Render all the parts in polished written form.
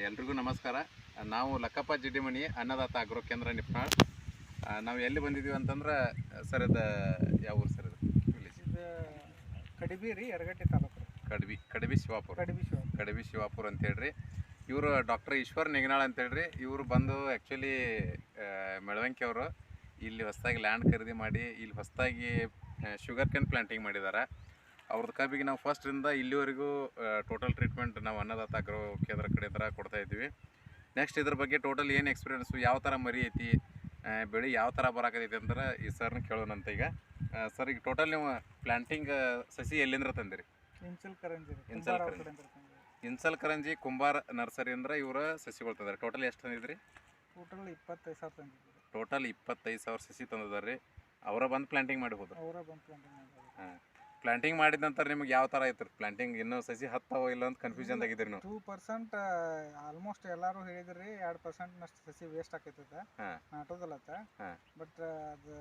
ಎಲ್ರಿಗೂ ನಮಸ್ಕಾರ. ನಾವು ಲಕ್ಕಪ್ಪ ಜಿಡ್ಡಿಮಣಿ ಅನ್ನದಾತ ಅಗ್ರೋ ಕೇಂದ್ರ ನಿಪ್ನಾಳ್. ನಾವು ಎಲ್ಲಿ ಬಂದಿದ್ದೀವಿ ಅಂತಂದ್ರೆ ಸರ್ ಇದು ಯಾವ ಊರು ಸರ್? ಇದು ಕಡಿಬಿ ರೀ, ಯರಗಟ್ಟಿ ತಾಲೂಕು. ಕಡಿಬಿ ಶಿವಾಪುರ ಅಂತ ಹೇಳ್ರಿ. ಇವರು ಡಾಕ್ಟರ್ ಈಶ್ವರ್ ನಿಗನಾಳ್ ಅಂತ ಹೇಳ್ರಿ. ಇವರು ಬಂದು ಆ್ಯಕ್ಚುಲಿ ಮೆಳವಂಕಿ ಅವರು ಇಲ್ಲಿ ಹೊಸದಾಗಿ ಲ್ಯಾಂಡ್ ಖರೀದಿ ಮಾಡಿ ಇಲ್ಲಿ ಹೊಸದಾಗಿ ಶುಗರ್ ಕೇನ್ ಪ್ಲಾಂಟಿಂಗ್ ಮಾಡಿದ್ದಾರೆ. ಅವ್ರದ್ದು ಕಬ್ಬಿಗೆ ನಾವು ಫಸ್ಟ್ರಿಂದ ಇಲ್ಲಿವರೆಗೂ ಟೋಟಲ್ ಟ್ರೀಟ್ಮೆಂಟ್ ನಾವು ಅನ್ನದಾತ ಅಗ್ರೋ ಕೇಂದ್ರ ಕಡೆಯಿಂದ ಕೊಡ್ತಾ ಇದ್ದೀವಿ. ನೆಕ್ಸ್ಟ್ ಇದ್ರ ಬಗ್ಗೆ ಟೋಟಲ್ ಏನು ಎಕ್ಸ್ಪೀರಿಯನ್ಸು, ಯಾವ ಥರ ಮರಿ ಐತಿ, ಬೆಳೆ ಯಾವ ಥರ ಬರಾಕತೈತಿ ಅಂದ್ರೆ ಈ ಸರ್ನ ಕೇಳೋಣಂತ. ಈಗ ಸರ್, ಈಗ ಟೋಟಲ್ ನೀವು ಪ್ಲಾಂಟಿಂಗ್ ಸಸಿ ಎಲ್ಲಿಂದ್ರ ತಂದಿರಿ? ಇನ್ಸಲ್ ಕರಂಜಿ ಕುಂಬಾರ ನರ್ಸರಿ ಅಂದ್ರೆ ಇವರ ಸಸಿಗಳು ತಂದಾರೆ. ಟೋಟಲ್ ಎಷ್ಟು ತಂದಿದ್ರಿ? ಟೋಟಲ್ 25,000 ತಂದಿದ್ರಿ. ಟೋಟಲ್ 25,000 ಸಸಿ ತಂದಿದ್ದಾರೆ ರೀ. ಅವರ ಬಂದು ಪ್ಲಾಂಟಿಂಗ್ ಮಾಡಿ ಹೋದ್ರು. ಹಾಂ, ಪ್ಲಾಂಟಿಂಗ್ ಮಾಡಿದ ನಂತರ ನಿಮ್ಗೆ ಯಾವ ಥರ ಐತ್ರಿ ಪ್ಲಾಂಟಿಂಗ್? ಇನ್ನೂ ಸಸಿ ಹತ್ತಾವ ಇಲ್ಲ ಅಂತ ಕನ್ಫ್ಯೂಷನ್ ಆಗಿದ್ರಿ ನೀವು? 2% ಆಲ್ಮೋಸ್ಟ್ ಎಲ್ಲರೂ ಹೇಳಿದ್ರಿ. 2% ನಷ್ಟು ಸಸಿ ವೇಸ್ಟ್ ಆಕೈತದ ನಾಟೋದಲ್ಲತ್ತ. ಬಟ್ ಅದು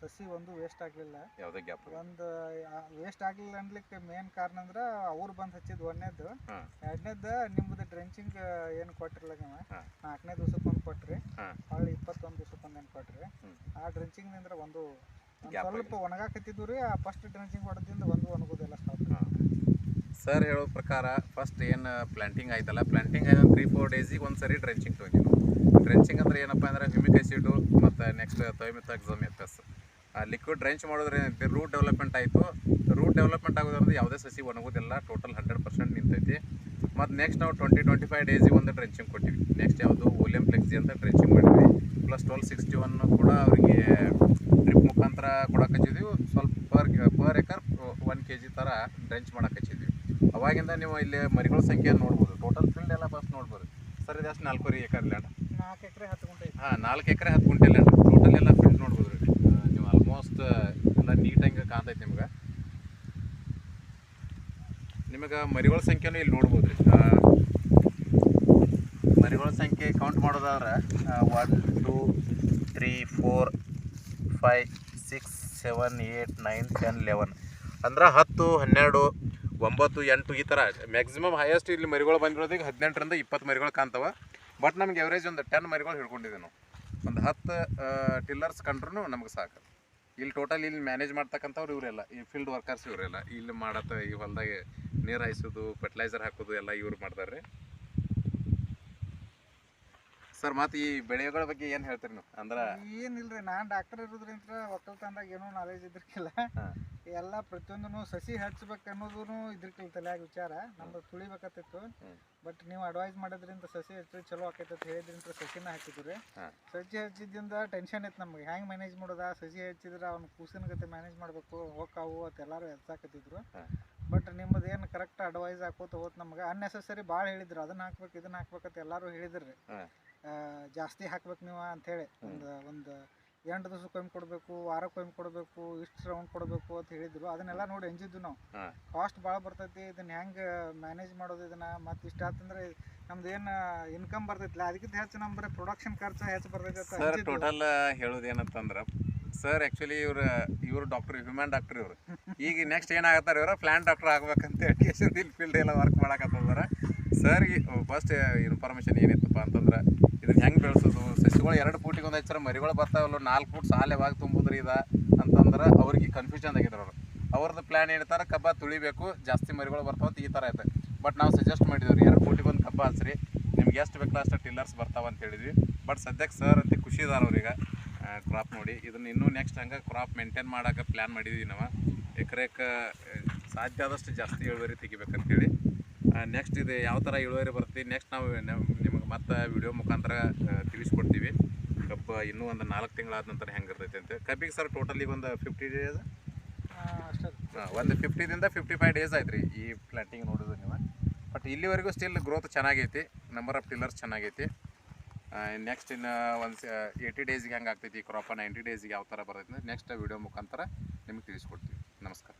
ಸಸಿ ಒಂದು ವೇಸ್ಟ್ ಆಗಲಿಲ್ಲ. ಯಾವುದೇ ಗ್ಯಾಪ್ ಒಂದು ವೇಸ್ಟ್ ಆಗಲಿಲ್ಲ ಅನ್ಲಿಕ್ಕೆ ಮೇನ್ ಕಾರಣ ಅಂದ್ರೆ ಅವ್ರು ಬಂದು ಹಚ್ಚಿದ್ ಒಂದನೇದು. ಎರಡನೇದು ನಿಮ್ಮದು ಡ್ರೆಂಚಿಂಗ್ ಏನು ಕೊಟ್ಟಿರಲ್ಲ ನೀವು, 4ನೇ ದಿವ್ಸಕ್ಕೊಂದು ಕೊಟ್ರಿ, ಹೊಳ್ಳಿ 21 ದಿವ್ಸಕ್ಕೊಂದು ಏನು ಕೊಟ್ರಿ. ಆ ಡ್ರೆಂಚಿಂಗ್ನಿಂದ ಒಂದು ಸ್ವಲ್ಪ ಒಣಗಾಕತ್ತಿದ್ವು ರೀ. ಆ ಫಸ್ಟ್ ಡ್ರೆಂಚಿಂಗ್ ಹೊಡೆದಿಂದ ಒಂದು ಒಣಗೋದೆಲ್ಲ ಸ್ಟಾಪ್. ಸರ್ ಹೇಳೋ ಪ್ರಕಾರ ಫಸ್ಟ್ ಏನು ಪ್ಲಾಂಟಿಂಗ್ ಆಯ್ತಲ್ಲ, ಪ್ಲಾಂಟಿಂಗ್ ಆಯ್ತು 3-4 ಡೇಸಿಗೆ ಒಂದು ಸರಿ ಡ್ರೆಂಚಿಂಗ್ ತೊಗೊಂಡಿವಿ. ಡ್ರೆಂಚಿಂಗ್ ಅಂದ್ರೆ ಏನಪ್ಪ ಅಂದ್ರೆ ಹ್ಯೂಮಿಕ್ ಆ್ಯಸಿಡು ಮತ್ತು ನೆಕ್ಸ್ಟ್ ಥೈಮಿಥಾಕ್ಸೋಮಿಥಸ್ ಲಿಕ್ವಿಡ್ ಡ್ರೆಂಚ್ ಮಾಡಿದ್ರೆ ರೂಟ್ ಡೆವಲಪ್ಮೆಂಟ್ ಆಯಿತು. ರೂಟ್ ಡೆವಲಪ್ಮೆಂಟ್ ಆಗೋದ್ರಿಂದ ಯಾವುದೇ ಸಸಿ ಒಣಗೋದಿಲ್ಲ, ಟೋಟಲ್ 100% ನಿಂತೈತಿ. ಮತ್ತು ನೆಕ್ಸ್ಟ್ ನಾವು 20-25 ಡೇಸಿಗೆ ಒಂದು ಡ್ರೆಂಚಿಂಗ್ ಕೊಟ್ಟಿವಿ. ನೆಕ್ಸ್ಟ್ ಯಾವುದು ಓಲಿಯಂ ಫ್ಲೆಕ್ಸಿ ಅಂತ ಡ್ರೆಂಚಿಂಗ್ ಮಾಡಿದ್ವಿ. ಪ್ಲಸ್ 1261 ಕೂಡ ಅವರಿಗೆ ಡ್ರಿಪ್ ಮುಖಾಂತರ ಕೊಡಕ್ಕೆ ಹಚ್ಚಿದ್ವಿ. ಸ್ವಲ್ಪ ಪರ್ ಎಕರ್ 1 kg ಥರ ಡ್ರೆಂಚ್ ಮಾಡಕ್ಕೆ ಹಚ್ಚಿದ್ವಿ. ಅವಾಗಿಂದ ನೀವು ಇಲ್ಲಿ ಮರಿಗಳ ಸಂಖ್ಯೆ ನೋಡ್ಬೋದು. ಟೋಟಲ್ ಫೀಲ್ಡ್ ಎಲ್ಲ ಫಸ್ಟ್ ನೋಡ್ಬೋದು. ಸರ್ ಇದು ಅಷ್ಟು 4 ಎಕರೆ ಲ್ಯಾಂಡ್? 4 ಎಕರೆ 10 ಗುಂಟೆ. ಹಾಂ, 4 ಎಕರೆ 10 ಗುಂಟೆ ಲ್ಯಾಂಡ್. ಟೋಟಲ್ ಎಲ್ಲ ಫೀಲ್ಡ್ ನೋಡ್ಬೋದು ರೀ. ನೀವು ಆಲ್ಮೋಸ್ಟ್ ಎಲ್ಲ ನೀಟಾಗಿ ಕಾಣ್ತೈತೆ ನಿಮಗೆ ಮರಿಗಳ ಸಂಖ್ಯೆನೂ ಇಲ್ಲಿ ನೋಡ್ಬೋದು ರೀ. ಮರಿಗಳ ಸಂಖ್ಯೆ ಕೌಂಟ್ ಮಾಡೋದಾದ್ರೆ 1 2 3 4 5 6 7 8 9 10 11 ಅಂದ್ರೆ 10 12 9 8 ಈ ಥರ ಮ್ಯಾಕ್ಸಿಮಮ್ ಹೈಯೆಸ್ಟ್ ಇಲ್ಲಿ ಮರಿಗಳು ಬಂದಿರೋದಕ್ಕೆ 18ರಿಂದ 20 ಮರಿಗಳು ಕಾಣ್ತವೆ. ಬಟ್ ನಮ್ಗೆ ಎವರೇಜ್ ಒಂದು 10 ಮರಿಗಳು ಹಿಡ್ಕೊಂಡಿದ್ದೀವಿ ನಾವು. ಒಂದು 10 ಟಿಲ್ಲರ್ಸ್ ಕಂಡ್ರೂ ನಮ್ಗೆ ಸಾಕು. ಇಲ್ಲಿ ಟೋಟಲ್ ಇಲ್ಲಿ ಮ್ಯಾನೇಜ್ ಮಾಡ್ತಕ್ಕಂಥವ್ರು ಇವರೆಲ್ಲ ಈ ಫೀಲ್ಡ್ ವರ್ಕರ್ಸ್, ಇವರೆಲ್ಲ ಇಲ್ಲಿ ಮಾಡತ್ತ ಈ ಹೊಲದಾಗೆ ನೀರು ಹಾಯಿಸೋದು, ಫರ್ಟಿಲೈಸರ್ ಹಾಕೋದು ಎಲ್ಲ ಇವ್ರು ಮಾಡ್ತಾರೆ. ಸರ್, ಮತ್ತು ಈ ಬೆಳೆಗಳ ಬಗ್ಗೆ ಏನು ಹೇಳ್ತೀರಿ ನೀವು? ಅಂದ್ರೆ ಏನಿಲ್ರಿ, ನಾನು ಡಾಕ್ಟರ್ ಇರೋದ್ರಿಂದ ಒಕ್ಕಲ್ತನದಾಗ ಏನೋ ನಾಲೆಜ್ ಇದ್ರಕ್ಕಿಲ್ಲ. ಎಲ್ಲ ಪ್ರತಿಯೊಂದೂ ಸಸಿ ಹಚ್ಬೇಕು ಅನ್ನೋದು ಇದ್ರಕ್ಕಿಲ್ಲ ತಲೆಯಾಗ ವಿಚಾರ. ನಮ್ದು ತುಳಿಬೇಕತ್ತಿತ್ತು. ಬಟ್ ನೀವು ಅಡ್ವೈಸ್ ಮಾಡೋದ್ರಿಂದ ಸಸಿ ಹಚ್ಚಿ ಚಲೋ ಆಕೈತೆ ಅಂತ ಹೇಳಿದ್ರಿಂದ ಸಸಿನ ಹಚ್ಚಿದ್ರಿ. ಸಸಿ ಹಚ್ಚಿದ್ದಿಂದ ಟೆನ್ಷನ್ ಇತ್ತು ನಮ್ಗೆ, ಹೆಂಗೆ ಮ್ಯಾನೇಜ್ ಮಾಡೋದ. ಸಸಿ ಹಚ್ಚಿದ್ರೆ ಅವ್ನು ಕೂಸಿನ ಗತೆ ಮ್ಯಾನೇಜ್ ಮಾಡಬೇಕು, ಹೋಗ್ಕಾವು ಅಂತ ಎಲ್ಲರೂ ಹೆಚ್ಚಾಕತ್ತಿದ್ರು. ಬಟ್ ನಿಮ್ಮದು ಏನು ಕರೆಕ್ಟ್ ಅಡ್ವೈಸ್ ಹಾಕೋತ ಹೋತ್ ನಮ್ಗೆ. ಅನ್ನೆಸೆಸರಿ ಭಾಳ ಹೇಳಿದ್ರು, ಅದನ್ನ ಹಾಕ್ಬೇಕು ಇದನ್ನ ಹಾಕ್ಬೇಕಂತ ಎಲ್ಲರೂ ಹೇಳಿದ್ರಿ. ಜಾಸ್ತಿ ಹಾಕ್ಬೇಕು ನೀವು ಅಂಥೇಳಿ. ಒಂದು 8 ದಿವ್ಸಕ್ಕೊಮ್ಮೆ ಕೊಡಬೇಕು, ವಾರಕ್ಕೊಮ್ಮೆ ಕೊಡಬೇಕು, ಇಷ್ಟು ರೌಂಡ್ ಕೊಡಬೇಕು ಅಂತ ಹೇಳಿದ್ರು. ಅದನ್ನೆಲ್ಲ ನೋಡಿ ಎಂಜಿದ್ದು ನಾವು. ಕಾಸ್ಟ್ ಭಾಳ ಬರ್ತೈತಿ, ಇದನ್ನ ಹೆಂಗೆ ಮ್ಯಾನೇಜ್ ಮಾಡೋದು ಇದನ್ನ. ಮತ್ತು ಇಷ್ಟ ಆತಂದ್ರೆ ನಮ್ದು ಏನು ಇನ್ಕಮ್ ಬರ್ತೈತಿಲ್ಲ, ಅದಕ್ಕಿಂತ ಹೆಚ್ಚು ನಮ್ಮ ಬರೀ ಪ್ರೊಡಕ್ಷನ್ ಖರ್ಚು ಹೆಚ್ಚು ಬರ್ತೈತಿ. ಸರ್, ಟೋಟಲ್ ಹೇಳೋದು ಏನಂತಂದ್ರೆ ಸರ್ ಆ್ಯಕ್ಚುಲಿ ಇವರು ಡಾಕ್ಟರ್, ಹ್ಯೂಮನ್ ಡಾಕ್ಟರ್ ಇವರು. ಈಗ ನೆಕ್ಸ್ಟ್ ಏನಾಗತ್ತಾರೆ ಇವರು ಪ್ಲಾಂಟ್ ಡಾಕ್ಟರ್ ಆಗ್ಬೇಕಂತ ಹೇಳಿ ಇಲ್ಲಿ ಫೀಲ್ಡ್ ಎಲ್ಲ ವರ್ಕ್ ಮಾಡಕತ್ತಿದ್ದಾರೆ. ಸರ್ಗೆ ಫಸ್ಟ್ ಇನ್ಫಾರ್ಮೇಷನ್ ಏನಿತ್ತಪ್ಪ ಅಂತಂದ್ರೆ ಇದನ್ನ ಹೆಂಗೆ ಬೆಳೆಸೋದು, ಸಸಿಗಳು 2 ಫೂಟಿಗೆ ಒಂದು ಹಚ್ಚಾರ ಮರಿಗಳು ಬರ್ತಾವಲ್ಲ, 4 ಫೂಟ್ ಸಾಲೆವಾಗಿ ತುಂಬುದ್ರಿ ಇದು ಅಂತಂದ್ರೆ ಅವ್ರಿಗೆ ಕನ್ಫ್ಯೂಷನ್ ಆಗಿದ್ರು. ಅವ್ರದ್ದು ಪ್ಲ್ಯಾನ್ ಹೇಳ್ತಾರೆ ಕಬ್ಬ ತುಳಿಬೇಕು, ಜಾಸ್ತಿ ಮರಿಗಳು ಬರ್ತಾವಂತ ಈ ಥರ ಐತೆ. ಬಟ್ ನಾವು ಸಜೆಸ್ಟ್ ಮಾಡಿದ್ವಿ 2 ಫೂಟಿಗೆ ಒಂದು ಕಬ್ಬ ಹಚ್ಚ್ರಿ, ನಿಮ್ಗೆ ಎಷ್ಟು ಬೇಕಲ್ಲ ಅಷ್ಟು ಟಿಲ್ಲರ್ಸ್ ಬರ್ತಾವಂತ ಹೇಳಿದ್ವಿ. ಬಟ್ ಸದ್ಯಕ್ಕೆ ಸರ್ ಅಂತ ಖುಷಿ ಇದಾರೆ ಅವ್ರಿಗೆ. ಕ್ರಾಪ್ ನೋಡಿ ಇದನ್ನು ಇನ್ನೂ ನೆಕ್ಸ್ಟ್ ಹಂಗೆ ಕ್ರಾಪ್ ಮೇಂಟೈನ್ ಮಾಡೋಕೆ ಪ್ಲ್ಯಾನ್ ಮಾಡಿದ್ವಿ ನಾವು. ಎಕರೆಕ್ಕೆ ಸಾಧ್ಯ ಆದಷ್ಟು ಜಾಸ್ತಿ ಇಳುವರಿ ತೆಗಿಬೇಕಂತೇಳಿ. ನೆಕ್ಸ್ಟ್ ಇದು ಯಾವ ಥರ ಇಳುವರಿ ಬರ್ತೀವಿ ನೆಕ್ಸ್ಟ್ ನಾವು ನಿಮಗೆ ಮತ್ತೆ ವಿಡಿಯೋ ಮುಖಾಂತರ ತಿಳಿಸ್ಕೊಡ್ತೀವಿ. ಕಬ್ಬು ಇನ್ನೂ ಒಂದು 4 ತಿಂಗಳಾದ ನಂತರ ಹೆಂಗೆ ಇರ್ತೈತೆ ಅಂತ. ಕಬ್ಬಿಗೆ ಸರ್ ಟೋಟಲಿ ಒಂದು 50 ಡೇಸ್, ಒಂದು 50ದಿಂದ 55 ಡೇಸ್ ಆಯ್ತು ರೀ ಈ ಪ್ಲಾಂಟಿಂಗ್ ನೋಡೋದು ನೀವು. ಬಟ್ ಇಲ್ಲಿವರೆಗೂ ಸ್ಟಿಲ್ ಗ್ರೋತ್ ಚೆನ್ನಾಗೈತಿ, ನಂಬರ್ ಆಫ್ ಟಿಲ್ಲರ್ಸ್ ಚೆನ್ನಾಗೈತಿ. ನೆಕ್ಸ್ಟ್ ಇನ್ನು ಒಂದು 80 ಡೇಸಿಗೆ ಹೆಂಗೆ ಆಗ್ತೈತಿ ಕ್ರಾಪ, 90 ಡೇಸಿಗೆ ಯಾವ ಥರ ಬರ್ತೈತಿ ನೆಕ್ಸ್ಟ್ ವಿಡಿಯೋ ಮುಖಾಂತರ ನಿಮಗೆ ತಿಳಿಸ್ಕೊಡ್ತೀವಿ. ನಮಸ್ಕಾರ.